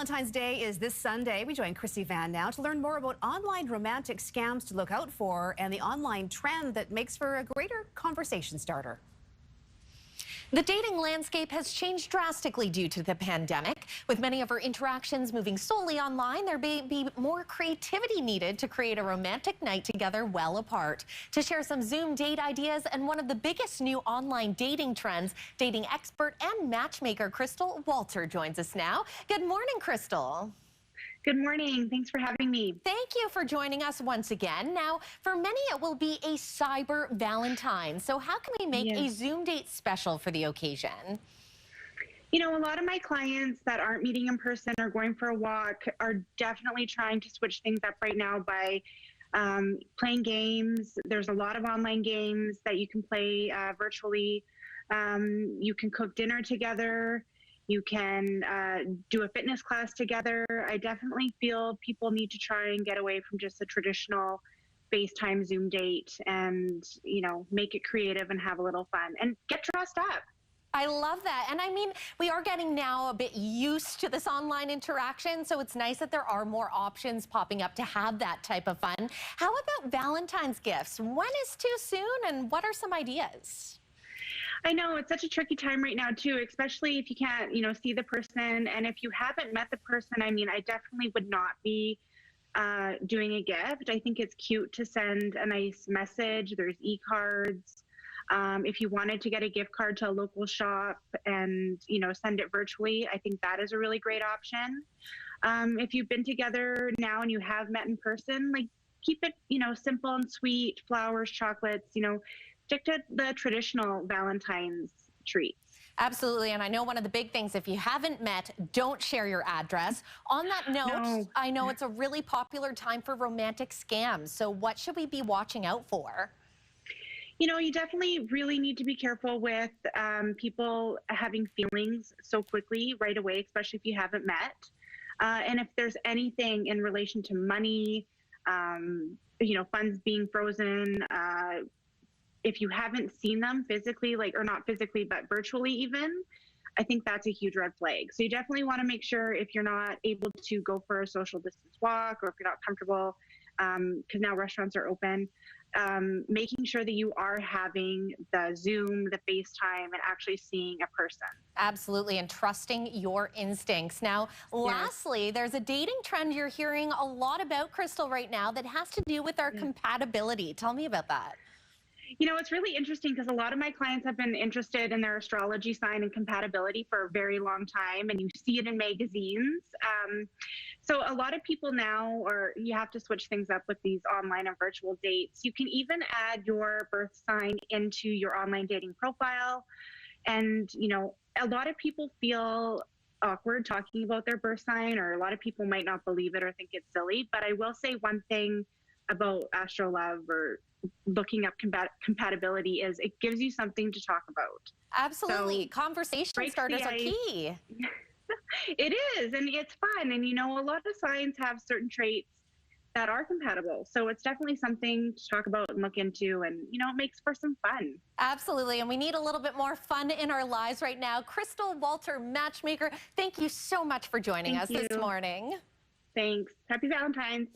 Valentine's Day is this Sunday. We join Krissy Vann now to learn more about online romantic scams to look out for and the online trend that makes for a greater conversation starter. The dating landscape has changed drastically due to the pandemic. With many of our interactions moving solely online, there may be more creativity needed to create a romantic night together well apart. To share some Zoom date ideas and one of the biggest new online dating trends, dating expert and matchmaker Krystal Walter joins us now. Good morning, Krystal. Good morning. Thanks for having me. Thank you for joining us once again. Now, for many, it will be a cyber Valentine. So how can we make a Zoom date special for the occasion? You know, a lot of my clients that aren't meeting in person or going for a walk are definitely trying to switch things up right now by playing games. There's a lot of online games that you can play virtually. You can cook dinner together. You can do a fitness class together. I definitely feel people need to try and get away from just a traditional FaceTime Zoom date and, you know, make it creative and have a little fun and get dressed up. I love that. And I mean, we are getting now a bit used to this online interaction, so it's nice that there are more options popping up to have that type of fun. How about Valentine's gifts? When is too soon and what are some ideas? I know it's such a tricky time right now too, especially if you can't, you know, see the person. And if you haven't met the person, I mean, I definitely would not be doing a gift. I think it's cute to send a nice message. There's e-cards. If you wanted to get a gift card to a local shop and, you know, send it virtually, I think that is a really great option. If you've been together now and you have met in person, like keep it, you know, simple and sweet, flowers, chocolates, you know, stick to the traditional Valentine's treats. Absolutely, and I know one of the big things, if you haven't met, don't share your address. On that note, I know it's a really popular time for romantic scams, so what should we be watching out for? You know, you definitely really need to be careful with people having feelings so quickly right away, especially if you haven't met. And if there's anything in relation to money, you know, funds being frozen, if you haven't seen them physically, like, or not physically, but virtually even, I think that's a huge red flag. So you definitely want to make sure if you're not able to go for a social distance walk or if you're not comfortable, because now restaurants are open, making sure that you are having the Zoom, the FaceTime, and actually seeing a person. Absolutely, and trusting your instincts. Now, lastly, there's a dating trend you're hearing a lot about, Krystal, right now that has to do with our compatibility. Tell me about that. You know, it's really interesting because a lot of my clients have been interested in their astrology sign and compatibility for a very long time, and you see it in magazines. So a lot of people now, you have to switch things up with these online and virtual dates. You can even add your birth sign into your online dating profile. And, you know, a lot of people feel awkward talking about their birth sign, or a lot of people might not believe it or think it's silly. But I will say one thing about AstroLove or looking up compatibility is it gives you something to talk about. Absolutely. So, conversation starters are key. It is, and it's fun. And, you know, a lot of signs have certain traits that are compatible. So it's definitely something to talk about and look into, and, you know, it makes for some fun. Absolutely, and we need a little bit more fun in our lives right now. Krystal Walter, matchmaker, thank you so much for joining us this morning. Thanks. Happy Valentine's.